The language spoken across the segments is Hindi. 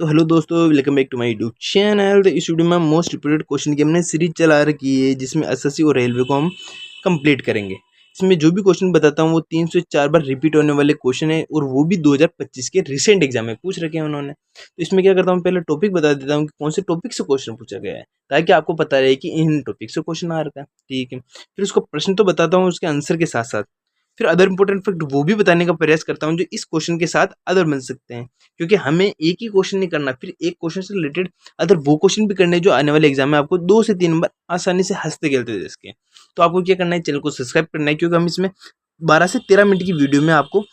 तो हेलो दोस्तों, welcome back to my YouTube channel. तो इस वीडियो में मोस्ट रिपीटेड क्वेश्चन की हमने सीरीज चला रखी है, जिसमें एसएससी और रेलवे को हम कंप्लीट करेंगे। इसमें जो भी क्वेश्चन बताता हूँ वो 3 से 4 बार रिपीट होने वाले क्वेश्चन है, और वो भी 2025 के रिसेंट एग्जाम में पूछ रखे हैं उन्होंने। तो इसमें क्या करता हूँ, पहले टॉपिक बता देता हूँ कि कौन से टॉपिक से क्वेश्चन पूछा गया है, ताकि आपको पता रहे कि इन टॉपिक से क्वेश्चन आ रखा है। ठीक है, फिर उसको प्रश्न तो बताता हूँ उसके आंसर के साथ साथ, फिर अदर इंपॉर्टेंट फैक्ट वो भी बताने का प्रयास करता हूँ जो इस क्वेश्चन के साथ अदर बन सकते हैं। क्योंकि हमें एक ही क्वेश्चन नहीं करना, फिर एक क्वेश्चन से रिलेटेड अदर वो क्वेश्चन भी करने हैं जो आने वाले एग्जाम में आपको 2 से 3 नंबर आसानी से हंसते खेलते दे सके। तो आपको क्या करना है, चैनल को सब्सक्राइब करना है, क्योंकि हम इसमें 12 से 13 मिनट की वीडियो में आपको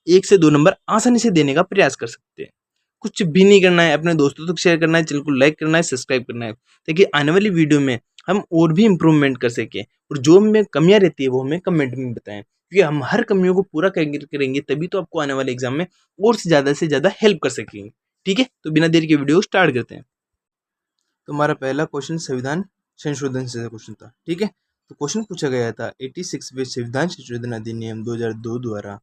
1 से 2 नंबर आसानी से देने का प्रयास कर सकते हैं। कुछ भी नहीं करना है, अपने दोस्तों तक शेयर करना है, चैनल को लाइक करना है, सब्सक्राइब करना है, ताकि आने वाली वीडियो में हम और भी इम्प्रूवमेंट कर सकें। और जो हमें कमियां रहती है वो हमें कमेंट में बताएं, क्योंकि हम हर कमियों को पूरा करेंगे तभी तो आपको आने वाले एग्जाम में और से ज़्यादा हेल्प कर सकेंगे। ठीक है, तो बिना देरी के वीडियो स्टार्ट करते हैं। तो हमारा पहला क्वेश्चन संविधान संशोधन से क्वेश्चन था। ठीक है, तो क्वेश्चन पूछा गया था 86वें संविधान संशोधन अधिनियम 2002 द्वारा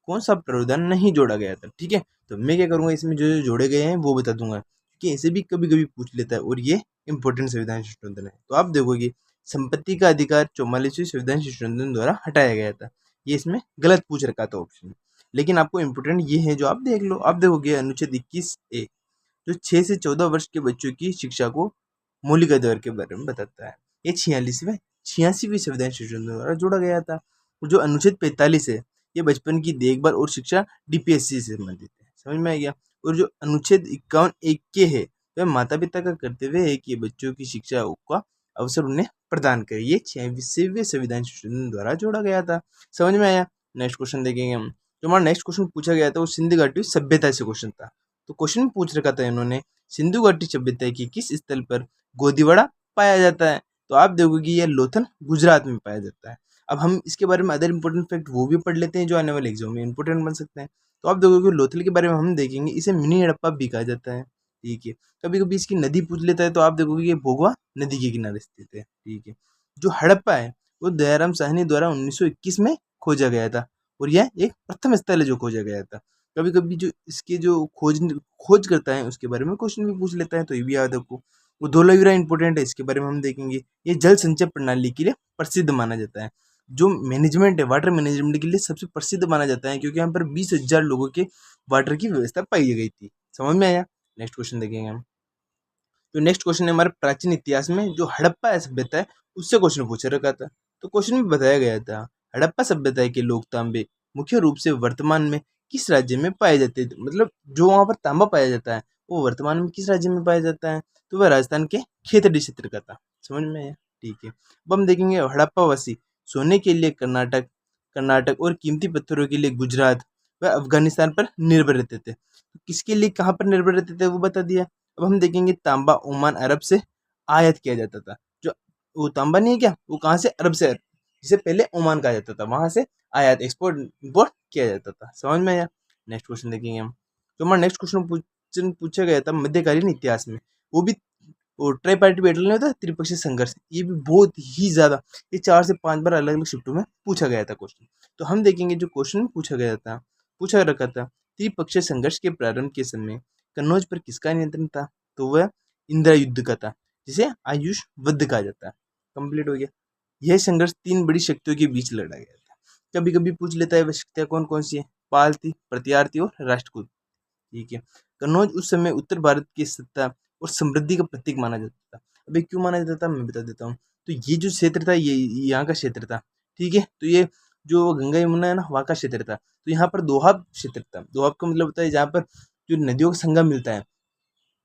कौन सा प्रावधान नहीं जोड़ा गया था। ठीक है, तो मैं क्या करूँगा, इसमें जो जो जोड़े गए हैं वो बता दूंगा, क्योंकि ऐसे भी कभी कभी पूछ लेता है और ये इंपॉर्टेंट संविधान संशोधन है। तो आप देखोगे संपत्ति का अधिकार 44वें संविधान संशोधन द्वारा हटाया गया था। ये इसमें गलत पूछ रखा था ऑप्शन, लेकिन आपको इम्पोर्टेंट ये है जो आप देख लो। आप देखोगे अनुच्छेद 21A जो 6 से 14 वर्ष के बच्चों की शिक्षा को मौलिक अधिकार के बारे में बताता है। ये 86वीं संविधान संशोधन द्वारा जोड़ा गया था। और जो अनुच्छेद 45 है, ये बचपन की देखभाल और शिक्षा डीपीएससी से संबंधित है। समझ में आ गया। और जो अनुच्छेद 51(1) के है, वह माता पिता का कर्तव्य है कि बच्चों की शिक्षा का अवसर उन्हें प्रदान करे। ये 86वें संविधान संशोधन द्वारा जोड़ा गया था। समझ में आया। नेक्स्ट क्वेश्चन देखेंगे हम। जो हमारा नेक्स्ट क्वेश्चन पूछा गया था वो सिंधु घाटी सभ्यता से क्वेश्चन था। तो क्वेश्चन में पूछ रखा था इन्होंने, सिंधु घाटी सभ्यता के किस स्थल पर गोदीवाड़ा पाया जाता है। तो आप देखोगे ये लोथल गुजरात में पाया जाता है। अब हम इसके बारे में अदर इंपॉर्टेंट फैक्ट वो भी पढ़ लेते हैं जो आने वाले एग्जाम में इंपॉर्टेंट बन सकते हैं। तो आप देखोगे लोथल के बारे में हम देखेंगे, इसे मिनी हड़प्पा भी कहा जाता है। ठीक है, कभी कभी इसकी नदी पूछ लेता है, तो आप देखोगे ये भोगवा नदी के किनारे स्थित है। ठीक है, जो हड़प्पा है वो दयाराम साहनी द्वारा 1921 में खोजा गया था, और यह एक प्रथम स्थल है जो खोजा गया था। कभी कभी जो इसके जो खोज करता है उसके बारे में क्वेश्चन भी पूछ लेता है, तो ये भी याद रखो। वो धोलावीरा इंपॉर्टेंट है, इसके बारे में हम देखेंगे। ये जल संचय प्रणाली के लिए प्रसिद्ध माना जाता है। जो मैनेजमेंट है वाटर मैनेजमेंट के लिए सबसे प्रसिद्ध माना जाता है, क्योंकि यहाँ पर 20,000 लोगों के वाटर की व्यवस्था पाई गई थी। समझ में आया। नेक्स्ट क्वेश्चन देखेंगे हम। जो नेक्स्ट क्वेश्चन है हमारे प्राचीन इतिहास में जो हड़प्पा सभ्यता है उससे क्वेश्चन पूछ रखा था। तो क्वेश्चन में बताया गया था हड़प्पा सभ्यता के लोग तांबे मुख्य रूप से वर्तमान में किस राज्य में पाए जाते थे। मतलब जो वहां पर तांबा पाया जाता है वो वर्तमान में किस राज्य में पाया जाता है, तो वह राजस्थान के खेतड़ी क्षेत्र का था। समझ में आया। ठीक है, अब हम देखेंगे हड़प्पावासी सोने के लिए कर्नाटक कर्नाटक और कीमती पत्थरों के लिए गुजरात व अफगानिस्तान पर निर्भर रहते थे। तो किसके लिए कहाँ पर निर्भर रहते थे वो बता दिया। अब हम देखेंगे तांबा ओमान अरब से आयात किया जाता था। जो वो तांबा नहीं है क्या, वो कहाँ से, अरब से, जिसे पहले ओमान कहा जाता था, वहां से आयात एक्सपोर्ट इंपोर्ट किया जाता था। समझ में आया। नेक्स्ट क्वेश्चन देखेंगे हम। जो हमारा नेक्स्ट क्वेश्चन पूछा गया था मध्यकालीन इतिहास में, वो भी वो ट्राई पार्टी बैटल नहीं होता, त्रिपक्षीय संघर्ष, ये भी बहुत ही ज्यादा, ये 4 से 5 बार अलग अलग शिफ्टों में पूछा गया था क्वेश्चन। तो हम देखेंगे जो क्वेश्चन पूछा रखा था त्रिपक्षीय संघर्ष के प्रारंभ के समय कन्नौज पर किसका नियंत्रण था। तो वह इंदिरा युद्ध का था, जिसे आयुष वध कहा जाता है। कंप्लीट हो गया। यह संघर्ष 3 बड़ी शक्तियों के बीच लड़ा गया था। कभी कभी पूछ लेता है वह शक्तियां कौन कौन सी है, पाल थी, प्रत्यार और राष्ट्रकूट। ठीक है, कन्नौज उस समय उत्तर भारत की सत्ता और समृद्धि का प्रतीक माना जाता था। अभी क्यों माना जाता था मैं बता देता हूँ। तो ये जो क्षेत्र था ये यहाँ का क्षेत्र था। ठीक है, तो ये जो गंगा यमुना है ना वहाँ का क्षेत्र था। तो यहाँ पर दोआब क्षेत्र था। दोआब का मतलब होता है जहाँ पर जो नदियों का संगम मिलता है,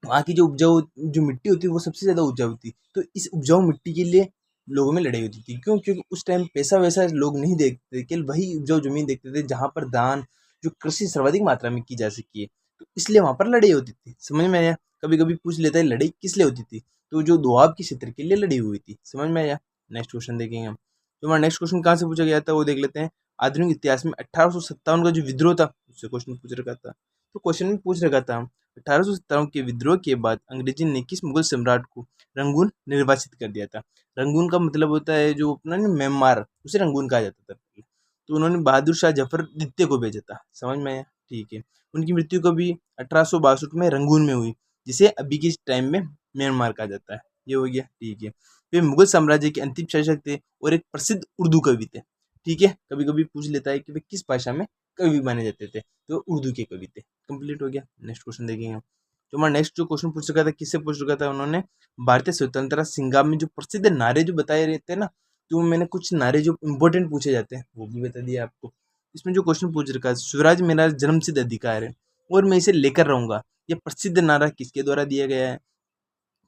वहाँ की जो उपजाऊ जो मिट्टी होती है वो सबसे ज़्यादा उपजाऊ थी। तो इस उपजाऊ मिट्टी के लिए लोगों में लड़ाई होती थी। क्यों? क्योंकि उस टाइम पैसा वैसा लोग नहीं देखते, केवल वही उपजाऊ जमीन देखते थे जहाँ पर दान जो कृषि सर्वाधिक मात्रा में की जा सकी है। तो इसलिए वहाँ पर लड़ाई होती थी। समझ में आया। कभी कभी पूछ लेता है लड़ाई किस लिए होती थी, तो जो दोआब के क्षेत्र के लिए लड़ी हुई थी। समझ में आया। नेक्स्ट क्वेश्चन देखेंगे हम। तो हमारा नेक्स्ट क्वेश्चन कहाँ से पूछा गया था वो देख लेते हैं। आधुनिक इतिहास में 1857 का जो विद्रोह था उससे क्वेश्चन पूछ रखा था। तो क्वेश्चन में पूछ रखा था 1857 के विद्रोह के बाद अंग्रेजी ने किस मुगल सम्राट को रंगून निर्वासित कर दिया था। रंगून का मतलब होता है जो अपना म्यांमार, उसे रंगून कहा जाता था पहले। तो उन्होंने बहादुर शाह जफर द्वितीय को भेजा था। समझ में आया। ठीक है, उनकी मृत्यु कभी 1862 में रंगून में हुई। जिसे अभी के टाइम में म्यांमार कहा जाता है। ये हो गया, ठीक है। वे मुगल साम्राज्य के अंतिम शासक थे और एक प्रसिद्ध उर्दू कवि थे, ठीक है। कभी कभी पूछ लेता है कि वे किस भाषा में कवि माने जाते थे, तो उर्दू के कवि थे। कंप्लीट हो गया। नेक्स्ट क्वेश्चन देखेंगे। तो हमारा नेक्स्ट जो क्वेश्चन पूछ रखा था, किससे पूछ रखा था उन्होंने, भारतीय स्वतंत्रता संग्राम में जो प्रसिद्ध नारे जो बताए रहते हैं ना, तो मैंने कुछ नारे जो इम्पोर्टेंट पूछे जाते हैं वो भी बता दिया आपको। इसमें जो क्वेश्चन पूछ रखा है, स्वराज मेरा जन्मसिद्ध अधिकार है और मैं इसे लेकर रहूंगा, ये प्रसिद्ध नारा किसके द्वारा दिया गया है,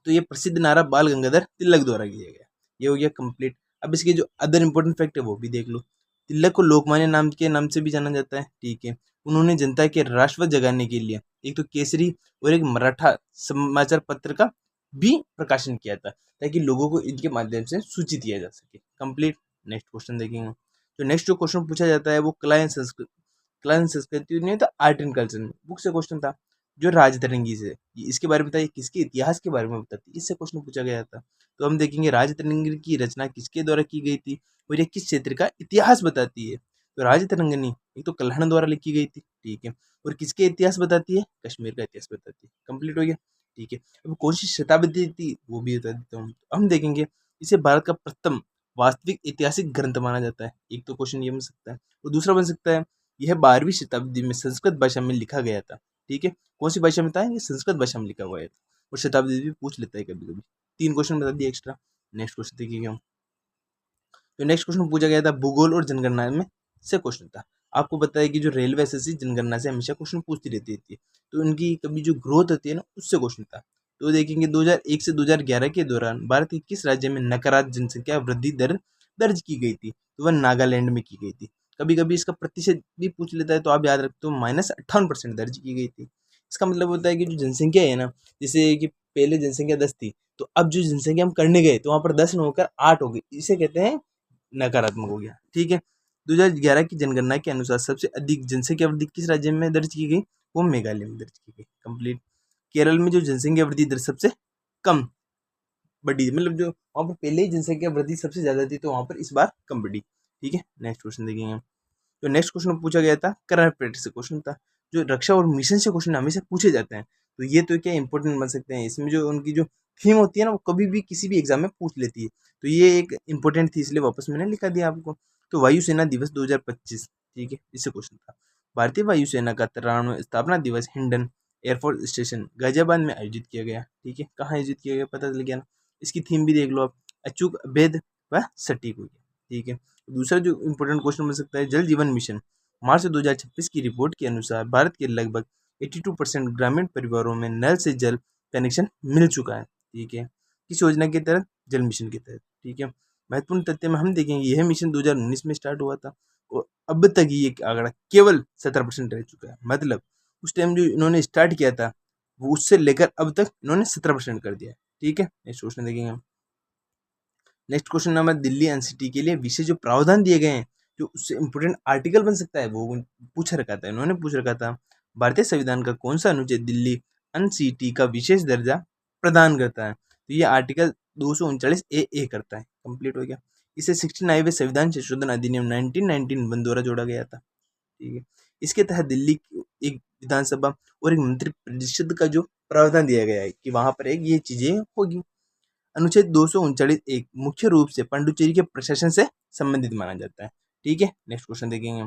तो ये प्रसिद्ध नारा बाल गंगाधर तिलक द्वारा दिया गया। ये हो गया कंप्लीट। अब इसके जो अदर इंपॉर्टेंट फैक्ट है वो भी देख लो। तिलक को लोकमान्य नाम के नाम से भी जाना जाता है, ठीक है। उन्होंने जनता के राष्ट्रवाद जगाने के लिए एक तो केसरी और एक मराठा समाचार पत्र का भी प्रकाशन किया था, ताकि लोगों को इनके माध्यम से सूचित किया जा सके। कंप्लीट। नेक्स्ट क्वेश्चन देखेंगे। तो नेक्स्ट जो क्वेश्चन पूछा जाता है वो कला एंड संस्कृति नहीं था, आर्ट एंड कल्चर में बुक से क्वेश्चन था, जो राजतरंगी से इसके बारे में बताइए, किसके इतिहास के बारे में बताती है, इससे क्वेश्चन पूछा गया था। तो हम देखेंगे राजतरंगी की रचना किसके द्वारा की गई थी और ये किस क्षेत्र का इतिहास बताती है। तो राजतरंगिनी एक तो कल्हण द्वारा लिखी गई थी, ठीक है, और किसके इतिहास बताती है, कश्मीर का इतिहास बताती है। कंप्लीट हो गया, ठीक है। अब कौन सी शताब्दी थी वो भी बता देता हूँ। हम देखेंगे इसे भारत का प्रथम वास्तविक ऐतिहासिक ग्रंथ माना जाता है। एक तो क्वेश्चन ये बन सकता है, और दूसरा बन सकता है यह 12वीं शताब्दी में संस्कृत भाषा में लिखा गया था, ठीक है। कौन सी भाषा में था, ये संस्कृत भाषा में लिखा हुआ है, और शताब्दी भी पूछ लेता है कभी कभी। 3 क्वेश्चन बता दिए एक्स्ट्रा। नेक्स्ट क्वेश्चन देखिए हम। तो नेक्स्ट क्वेश्चन पूछा गया था भूगोल और जनगणना में से क्वेश्चन था। आपको पता है कि जो रेलवे एसएससी जनगणना से हमेशा क्वेश्चन पूछती रहती थी, तो उनकी कभी जो ग्रोथ होती है ना, उससे क्वेश्चन था। तो देखेंगे 2001 से 2011 के दौरान भारत के किस राज्य में नकारात्मक जनसंख्या वृद्धि दर दर्ज की गई थी, तो वह नागालैंड में की गई थी। कभी कभी इसका प्रतिशत भी पूछ लेता है, तो आप याद रखते हो -58% दर्ज की गई थी। इसका मतलब होता है कि जो जनसंख्या है ना, जैसे कि पहले जनसंख्या 10 थी, तो अब जो जनसंख्या हम करने गए तो वहां पर 10 न होकर 8 हो गई, इसे कहते हैं नकारात्मक हो गया, ठीक है। 2011 की जनगणना के अनुसार सबसे अधिक जनसंख्या वृद्धि किस राज्य में दर्ज की गई, वो मेघालय में दर्ज की गई। कंप्लीट। केरल में जो जनसंख्या वृद्धि दर सबसे कम बढ़ी, मतलब जो वहाँ पर पहले ही जनसंख्या वृद्धि सबसे ज्यादा थी, तो वहाँ पर इस बार कम बढ़ी, ठीक है। नेक्स्ट क्वेश्चन देखेंगे। तो नेक्स्ट क्वेश्चन पूछा गया था करंट अफेयर से क्वेश्चन था, जो रक्षा और मिशन से क्वेश्चन हमेशा पूछे जाते हैं। तो ये तो क्या इंपॉर्टेंट बन सकते हैं, इसमें जो उनकी जो थीम होती है ना, वो कभी भी किसी भी एग्जाम में पूछ लेती है, तो ये एक इंपॉर्टेंट थी, इसलिए वापस मैंने लिखा दिया आपको। तो वायुसेना दिवस 2025, ठीक है, इससे क्वेश्चन था। भारतीय वायुसेना का 93वां स्थापना दिवस हिंडन एयरफोर्स स्टेशन गाजियाबाद में आयोजित किया गया, ठीक है। कहाँ आयोजित किया गया पता चल गया ना। इसकी थीम भी देख लो आप, अचूक, अभेद व सटीक हो गया, ठीक है। दूसरा जो इम्पोर्टेंट क्वेश्चन बन सकता है, जल जीवन मिशन मार्च 2026 की रिपोर्ट के अनुसार भारत के लगभग 82% ग्रामीण परिवारों में नल से जल कनेक्शन मिल चुका है, ठीक है। किस योजना के तहत, जल मिशन के तहत, ठीक है। महत्वपूर्ण तथ्य में हम देखेंगे यह मिशन 2019 में स्टार्ट हुआ था, और अब तक ये आंकड़ा केवल 17% रह चुका है। मतलब उस टाइम जो इन्होंने स्टार्ट किया था, वो उससे लेकर अब तक इन्होंने 17% कर दिया है, ठीक है। नेक्स्ट क्वेश्चन देखेंगे हम। Next question number, Delhi NCT के लिए विशेष जो प्रावधान दिए गए हैं, जो उससे इंपोर्टेंट आर्टिकल बन सकता है, वो पूछ रखा था, इन्होंने पूछ रखा था भारतीय संविधान का कौन सा अनुच्छेद दिल्ली एनसीटी का विशेष दर्जा प्रदान करता है, तो ये आर्टिकल 239 ए करता है। कंप्लीट हो गया। इसे 69वें संविधान संशोधन अधिनियम 1919 द्वारा जोड़ा गया था, ठीक है। इसके तहत दिल्ली की एक विधानसभा और एक मंत्री परिषद का जो प्रावधान दिया गया है कि वहां पर एक ये चीजें होगी। अनुच्छेद 239 मुख्य रूप से पांडुचेरी के प्रशासन से संबंधित माना जाता है, ठीक है। नेक्स्ट क्वेश्चन देखेंगे।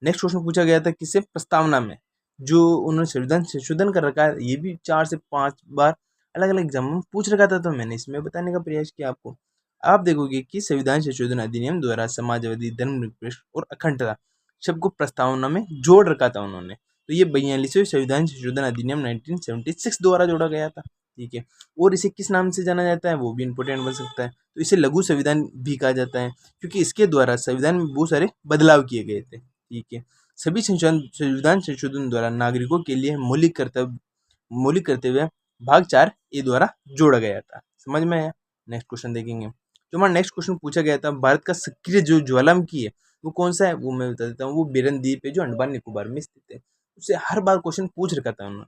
नेक्स्ट क्वेश्चन पूछा गया था किससे, प्रस्तावना में, जो उन्होंने संविधान संशोधन कर रखा है, ये भी 4 से 5 बार अलग अलग एग्जाम में पूछ रखा था, तो मैंने इसमें बताने का प्रयास किया आपको। आप देखोगे कि संविधान संशोधन अधिनियम द्वारा समाजवादी, धर्मनिरपेक्ष और अखंडता शब्द को प्रस्तावना में जोड़ रखा था उन्होंने। तो ये 42वें संविधान संशोधन अधिनियम 1976 द्वारा जोड़ा गया था, ठीक है। और इसे किस नाम से जाना जाता है, वो भी इंपॉर्टेंट बन सकता है। तो इसे लघु संविधान भी कहा जाता है, क्योंकि इसके द्वारा संविधान में बहुत सारे बदलाव किए गए थे, ठीक है। सभी संविधान संशोधन द्वारा नागरिकों के लिए मौलिक कर्तव्य भाग 4 ए द्वारा जोड़ा गया था। समझ में आया। नेक्स्ट क्वेश्चन देखेंगे। जो हमारा नेक्स्ट क्वेश्चन पूछा गया था, भारत का सक्रिय जो ज्वालामुखी है वो कौन सा है, वो मैं बता देता हूँ। वो बेरन द्वीप है, जो अंडमान निकोबार में स्थित है। उससे हर बार क्वेश्चन पूछ रखा था उन्होंने।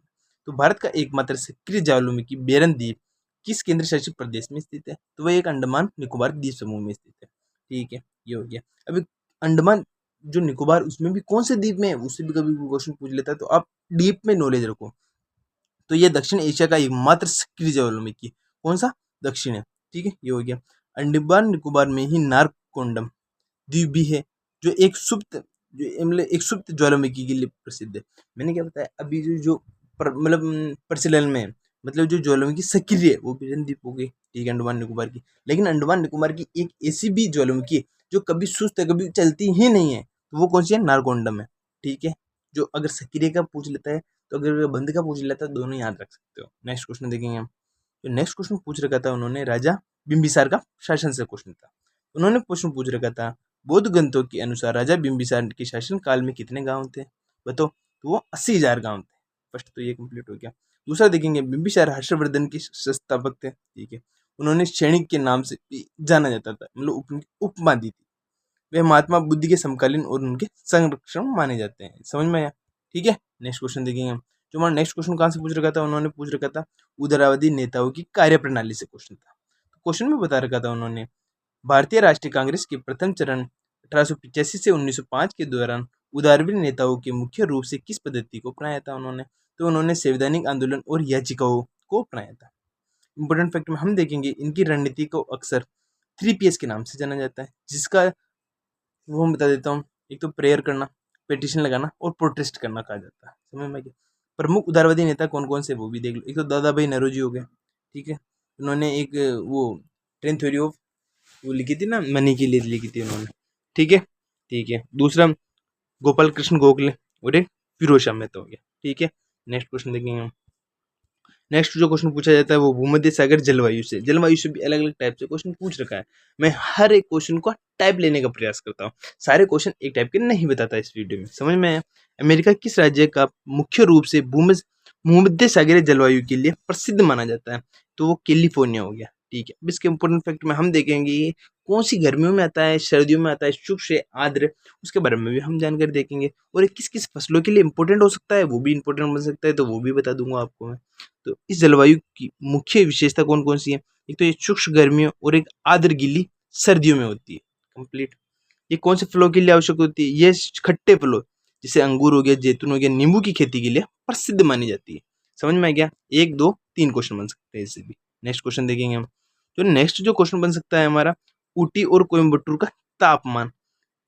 तो भारत का एकमात्र सक्रिय ज्वालामुखी बेरन द्वीप किस केंद्र शासित प्रदेश में स्थित है, तो वह एक अंडमान निकोबार द्वीप समूह में स्थित है, ठीक है। ये हो गया। अभी अंडमान जो निकोबार, उसमें भी कौन से द्वीप में है, उससे भी कभी क्वेश्चन पूछ लेता है, तो आप डीप में नॉलेज रखो। तो ये दक्षिण एशिया का एकमात्र सक्रिय ज्वालामुखी कौन सा दक्षिण है। ठीक है, ये हो गया। अंडमान निकोबार में ही नारकोंडम द्वीप भी है जो एक सुप्त जो मतलब एक सुप्त ज्वालामुखी के लिए प्रसिद्ध है। मैंने क्या बताया अभी जो मतलब प्रचलन में है, मतलब जो ज्वालामुखी सक्रिय है वो बिरन द्वीप हो गई। ठीक है, अंडमान निकोबार की। लेकिन अंडमान निकोबार की एक ऐसी भी ज्वालामुखी है जो कभी सुस्त है, कभी चलती ही नहीं है, तो वो कौन सी है, नारकोंडम है। ठीक है, जो अगर सक्रिय का पूछ लेता है तो अगर बंद का पूछ लेता है, दोनों याद रख सकते हो। नेक्स्ट क्वेश्चन देखेंगे हम। तो नेक्स्ट क्वेश्चन पूछ रखा था उन्होंने राजा बिम्बिसार का शासन से क्वेश्चन था। उन्होंने क्वेश्चन पूछ रखा था बौद्ध ग्रंथों के अनुसार राजा बिम्बिसार के शासन काल में कितने गांव थे, बताओ। तो वो 80,000 गांव थे। फर्स्ट तो ये कंप्लीट हो गया। दूसरा देखेंगे, बिम्बिसार हर्षवर्धन के संस्थापक थे। ठीक है, उन्होंने सैनिक के नाम से भी जाना जाता था, मतलब उनकी उपमा दी थी। वे महात्मा बुद्ध के समकालीन और उनके संरक्षण माने जाते हैं। समझ में आया। ठीक है, नेक्स्ट क्वेश्चन देखेंगे हम। जो हमारा नेक्स्ट क्वेश्चन कहाँ से पूछ रखा था, उन्होंने पूछ रखा था उदारवादी नेताओं की कार्यप्रणाली से क्वेश्चन था। क्वेश्चन में बता रखा था उन्होंने भारतीय राष्ट्रीय कांग्रेस के प्रथम चरण 1885 से 1905 के दौरान उदारवादी नेताओं के मुख्य रूप से किस पद्धति को अपनाया था उन्होंने, तो उन्होंने संवैधानिक आंदोलन और याचिकाओं को अपनाया था। इंपॉर्टेंट फैक्ट में हम देखेंगे इनकी रणनीति को अक्सर 3Ps के नाम से जाना जाता है, जिसका वो मैं बता देता हूँ। एक तो प्रेयर करना, पिटीशन लगाना और प्रोटेस्ट करना कहा जाता है। समझ में आ गया। प्रमुख उदारवादी नेता कौन कौन से वो भी देख लो। एक तो दादा भाई नौरोजी हो गए। ठीक है, उन्होंने एक वो ट्रेन थ्योरी ऑफ वो लिखी थी ना, मनी के लिए लिखी थी उन्होंने। ठीक है, ठीक है। दूसरा गोपाल कृष्ण गोखले और एक फिरोज शाह मेहता हो गया। ठीक है, नेक्स्ट क्वेश्चन देखेंगे हम। नेक्स्ट जो क्वेश्चन पूछा जाता है वो भूमध्य सागर जलवायु से भी अलग अलग टाइप से क्वेश्चन पूछ रखा है। मैं हर एक क्वेश्चन को टाइप लेने का प्रयास करता हूँ, सारे क्वेश्चन एक टाइप के नहीं बताता इस वीडियो में। समझ में आया। अमेरिका किस राज्य का मुख्य रूप से भूमध्य सागरीय जलवायु के लिए प्रसिद्ध माना जाता है, तो वो कैलिफोर्निया हो गया। ठीक है, अब इसके इंपोर्टेंट फैक्ट में हम देखेंगे कौन सी गर्मियों में आता है, सर्दियों में आता है, शुष्क से आर्द्र, उसके बारे में भी हम जानकारी देखेंगे। और ये किस किस फसलों के लिए इंपॉर्टेंट हो सकता है, वो भी इंपॉर्टेंट बन सकता है, तो वो भी बता दूंगा आपको मैं। तो इस जलवायु की मुख्य विशेषता कौन कौन सी है, एक तो ये शुष्क गर्मियों और एक आर्द्र गीली सर्दियों में होती है। कंप्लीट। ये कौन से फलों के लिए आवश्यक होती है, ये खट्टे फलों जैसे अंगूर हो गया, जैतून हो गया, नींबू की खेती के लिए प्रसिद्ध मानी जाती है। समझ में आ गया। एक दो तीन क्वेश्चन बन सकते हैं इससे भी। नेक्स्ट क्वेश्चन देखेंगे हम। तो नेक्स्ट जो क्वेश्चन बन सकता है हमारा, ऊटी और कोयम्बटूर का तापमान।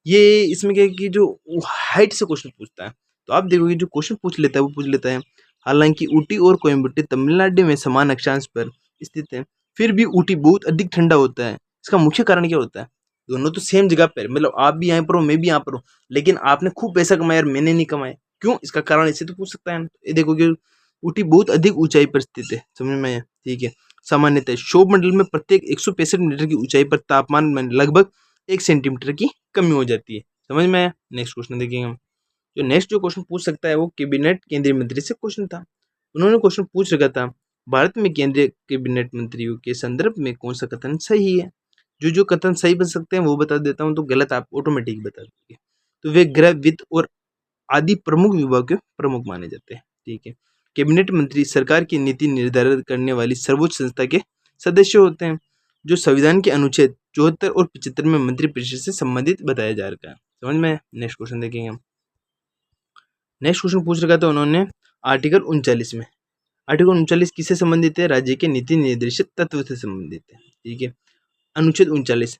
ये इसमें क्या है कि जो हाइट से क्वेश्चन पूछता है, तो आप देखोगे जो क्वेश्चन पूछ लेता है वो पूछ लेता है हालांकि ऊटी और कोयम्बटूर तमिलनाडु में समान अक्षांश पर स्थित है, फिर भी ऊटी बहुत अधिक ठंडा होता है। इसका मुख्य कारण क्या होता है, दोनों तो सेम जगह पर, मतलब आप भी यहाँ पर हो मैं भी यहाँ पर हूँ, लेकिन आपने खूब पैसा कमाया और मैंने नहीं कमाया, क्यों, इसका कारण इसे तो पूछ सकता है। ये देखोगे ऊटी बहुत अधिक ऊंचाई पर स्थित है। समझ में आया। ठीक है, सामान्यतः क्षोभ मंडल में प्रत्येक 165 मीटर की ऊंचाई पर तापमान में लगभग 1 सेंटीमीटर की कमी हो जाती है। समझ में आया। नेक्स्ट क्वेश्चन देखेंगे हम। जो नेक्स्ट जो क्वेश्चन पूछ सकता है वो कैबिनेट केंद्रीय मंत्री से क्वेश्चन था। उन्होंने क्वेश्चन पूछ रखा था भारत में केंद्रीय कैबिनेट मंत्रियों के संदर्भ में कौन सा कथन सही है। जो कथन सही बन सकते हैं वो बता देता हूँ, तो गलत आप ऑटोमेटिक बता दोगे। तो वे गृह, वित्त और आदि प्रमुख विभाग के प्रमुख माने जाते हैं। ठीक है, कैबिनेट मंत्री सरकार की नीति निर्धारित करने वाली सर्वोच्च संस्था के सदस्य होते हैं, जो संविधान के अनुच्छेद 74 और 75 में मंत्रिपरिषद से संबंधित बताया जा रहा है। समझ में। नेक्स्ट क्वेश्चन देखेंगे हम। नेक्स्ट क्वेश्चन पूछ रखा था उन्होंने आर्टिकल 39 में। आर्टिकल 39 किससे संबंधित है, राज्य के नीति निर्देशित तत्व से संबंधित है। ठीक है, अनुच्छेद 39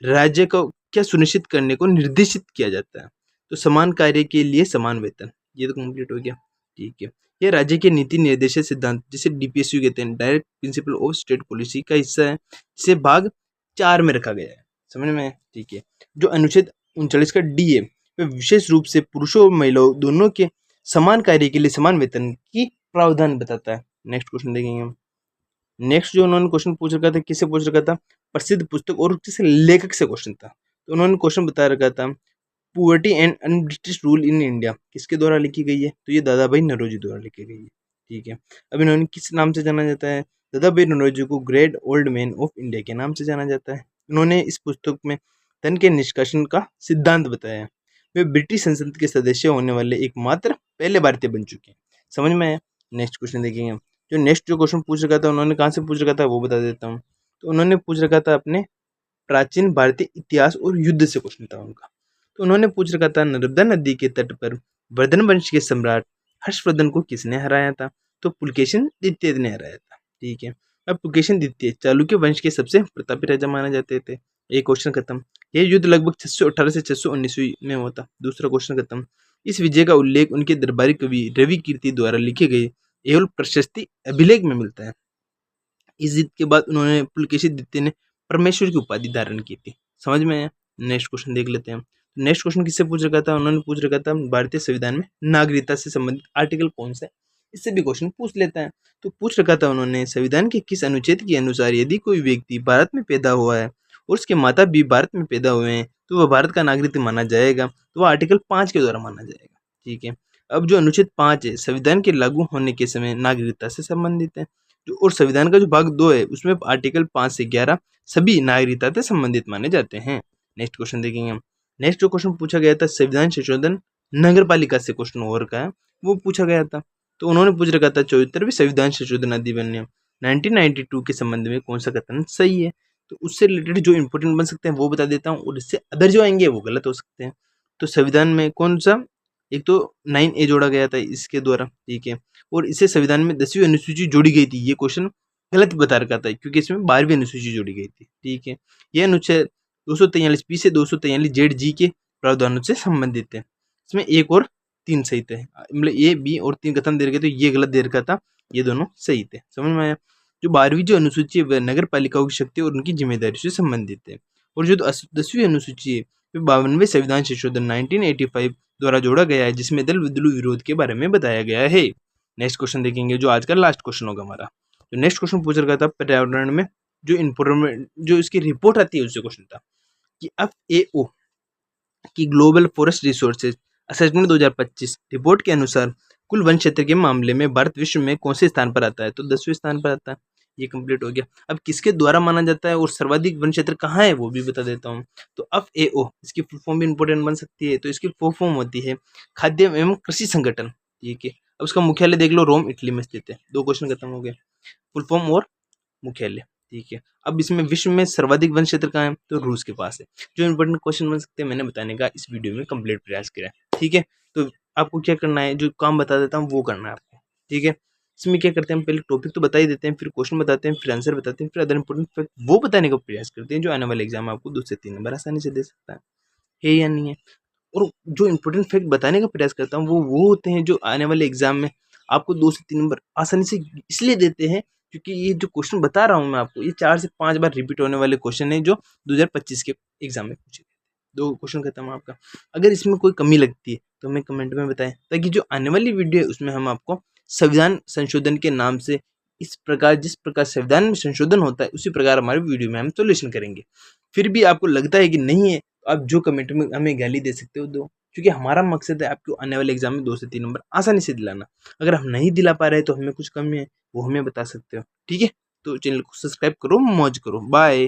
राज्य को क्या सुनिश्चित करने को निर्देशित किया जाता है, तो समान कार्य के लिए समान वेतन। ये तो कंप्लीट हो गया। ठीक है, यह राज्य के नीति निर्देशित सिद्धांत जिसे डीपीएसयू कहते हैं, direct principle of state policy का हिस्सा है, जिसे भाग 4 में रखा गया है। समझ में। ठीक है, जो अनुच्छेद 39 का डी है वह विशेष रूप से पुरुषों और महिलाओं दोनों के समान कार्य के लिए समान वेतन की प्रावधान बताता है। नेक्स्ट क्वेश्चन देखेंगे हम। नेक्स्ट जो उन्होंने क्वेश्चन पूछ रखा था, किससे पूछ रखा था, प्रसिद्ध पुस्तक और किसी लेखक से क्वेश्चन था। तो उन्होंने क्वेश्चन बता रखा था poverty and un-British rule in India किसके द्वारा लिखी गई है, तो ये दादा भाई नौरोजी द्वारा लिखी गई है। ठीक है, अब इन्होंने किस नाम से जाना जाता है, दादा भाई नौरोजी को great old man of India के नाम से जाना जाता है। उन्होंने इस पुस्तक में धन के निष्कासन का सिद्धांत बताया है। वे ब्रिटिश संसद के सदस्य होने वाले एकमात्र पहले भारतीय बन चुके हैं। समझ में आया। नेक्स्ट क्वेश्चन देखेंगे हम। जो नेक्स्ट जो क्वेश्चन पूछ रखा था उन्होंने कहाँ से पूछ रखा था वो बता देता हूँ। तो उन्होंने पूछ रखा था अपने प्राचीन भारतीय इतिहास और युद्ध से क्वेश्चन था उनका। तो उन्होंने पूछ रखा था नर्मदा नदी के तट पर वर्धन वंश के सम्राट हर्षवर्धन को किसने हराया था, तो पुलकेशिन द्वितीय ने हराया था। ठीक है, अब पुलकेशिन द्वितीय चालुक्य वंश के सबसे प्रतापी राजा माने जाते थे। एक क्वेश्चन खत्म। यह युद्ध लगभग 618 से 619 में हुआ था। दूसरा क्वेश्चन खत्म। इस विजय का उल्लेख उनके दरबारी कवि रवि कीर्ति द्वारा लिखे गए एवं प्रशस्ति अभिलेख में मिलता है। इस जीत के बाद उन्होंने पुलकेशी द्वितीय ने परमेश्वर की उपाधि धारण की थी। समझ में आया? नेक्स्ट क्वेश्चन देख लेते हैं। नेक्स्ट क्वेश्चन किससे पूछ रखा था? उन्होंने पूछ रखा था भारतीय संविधान में नागरिकता से संबंधित आर्टिकल कौन सा है, इससे भी क्वेश्चन पूछ लेता है। तो पूछ रखा था उन्होंने संविधान के किस अनुच्छेद के अनुसार यदि कोई व्यक्ति भारत में पैदा हुआ है और उसके माता भी भारत में पैदा हुए हैं तो वह भारत का नागरिक माना जाएगा। तो वह आर्टिकल 5 के द्वारा माना जाएगा। ठीक है, अब जो अनुच्छेद 5 है संविधान के लागू होने के समय नागरिकता से संबंधित है। जो और संविधान का जो भाग 2 है उसमें आर्टिकल 5 से 11 सभी नागरिकता से संबंधित माने जाते हैं। नेक्स्ट क्वेश्चन देखेंगे हम। नेक्स्ट जो क्वेश्चन पूछा गया था संविधान संशोधन नगर पालिका से क्वेश्चन और का है वो पूछा गया था। तो उन्होंने पूछ रखा था 74वें संविधान संशोधन अधिनियम 1992 के संबंध में कौन सा कथन सही है। तो उससे रिलेटेड जो इंपॉर्टेंट बन सकते हैं वो बता देता हूँ और इससे अदर जो आएंगे वो गलत हो सकते हैं। तो संविधान में कौन सा, एक तो 9A जोड़ा गया था इसके द्वारा। ठीक है, और इसे संविधान में 10वीं अनुसूची जोड़ी गई थी। ये क्वेश्चन गलत बता रखा था क्योंकि इसमें 12वीं अनुसूची जोड़ी गई थी। ठीक है, यह अनुच्छेद 243 से 243 जेड जी के प्रावधानों से संबंधित है। इसमें 1 और 3 सही थे, मतलब ए बी और 3 कथन दे रखे तो ये गलत दे रखा था, ये दोनों सही थे। समझ में आया? जो 12वीं जो अनुसूची है वह नगर पालिकाओं की शक्ति और उनकी जिम्मेदारी से संबंधित है। और जो 10वीं अनुसूची है वह 52वें संविधान संशोधन 1985 द्वारा जोड़ा गया है जिसमें दल बदलू विरोध के बारे में बताया गया है। नेक्स्ट क्वेश्चन देखेंगे जो आज का लास्ट क्वेश्चन होगा हमारा। तो नेक्स्ट क्वेश्चन पूछ रखा था पर्यावरण में जो इन्फॉर्मेट जो इसकी रिपोर्ट आती है उससे क्वेश्चन था कि FAO की global forest resources assessment 2025 report के अनुसार कुल वन क्षेत्र के मामले में भारत विश्व में कौन से स्थान पर आता है? तो 10वें स्थान पर आता है। ये कंप्लीट हो गया। अब किसके द्वारा माना जाता है और सर्वाधिक वन क्षेत्र कहाँ है वो भी बता देता हूँ। तो FAO इसकी फुल फॉर्म भी इंपॉर्टेंट बन सकती है। तो इसकी फुल फॉर्म होती है खाद्य एवं कृषि संगठन। ठीक है, अब उसका मुख्यालय देख लो, रोम इटली में स्थित है। 2 क्वेश्चन खत्म हो गए, फुल फॉर्म और मुख्यालय। ठीक है, अब इसमें विश्व में सर्वाधिक वन क्षेत्र कहाँ है? तो रूस के पास है। जो इंपॉर्टेंट क्वेश्चन बन सकते हैं मैंने बताने का इस वीडियो में कंप्लीट प्रयास किया है। ठीक है, तो आपको क्या करना है, जो काम बता देता हूँ वो करना है आपको। ठीक है, इसमें क्या करते हैं हम पहले टॉपिक तो बता ही देते हैं, फिर क्वेश्चन बताते हैं, फिर आंसर बताते हैं, फिर अदर इंपॉर्टेंट फैक्ट वो बताने का प्रयास करते हैं जो आने वाले एग्जाम में आपको 2 से 3 नंबर आसानी से दे सकता है या नहीं है। और जो इंपॉर्टेंट फैक्ट बताने का प्रयास करता हूँ वो होते हैं जो आने वाले एग्जाम में आपको 2 से 3 नंबर आसानी से इसलिए देते हैं क्योंकि ये जो क्वेश्चन बता रहा हूँ मैं आपको ये 4 से 5 बार रिपीट होने वाले क्वेश्चन है जो 2025 के एग्जाम में पूछे गए थे। 2 क्वेश्चन खत्म आपका। अगर इसमें कोई कमी लगती है तो हमें कमेंट में बताएं ताकि जो आने वाली वीडियो है उसमें हम आपको संविधान संशोधन के नाम से इस प्रकार जिस प्रकार संविधान में संशोधन होता है उसी प्रकार हमारे वीडियो में हम सोल्यूशन करेंगे। फिर भी आपको लगता है कि नहीं है तो आप जो कमेंट में हमें गाली दे सकते हो दो, क्योंकि हमारा मकसद है आपको आने वाले एग्जाम में 2 से 3 नंबर आसानी से दिलाना। अगर हम नहीं दिला पा रहे तो हमें कुछ कमी है वो हमें बता सकते हो। ठीक है, तो चैनल को सब्सक्राइब करो, मौज करो, बाय।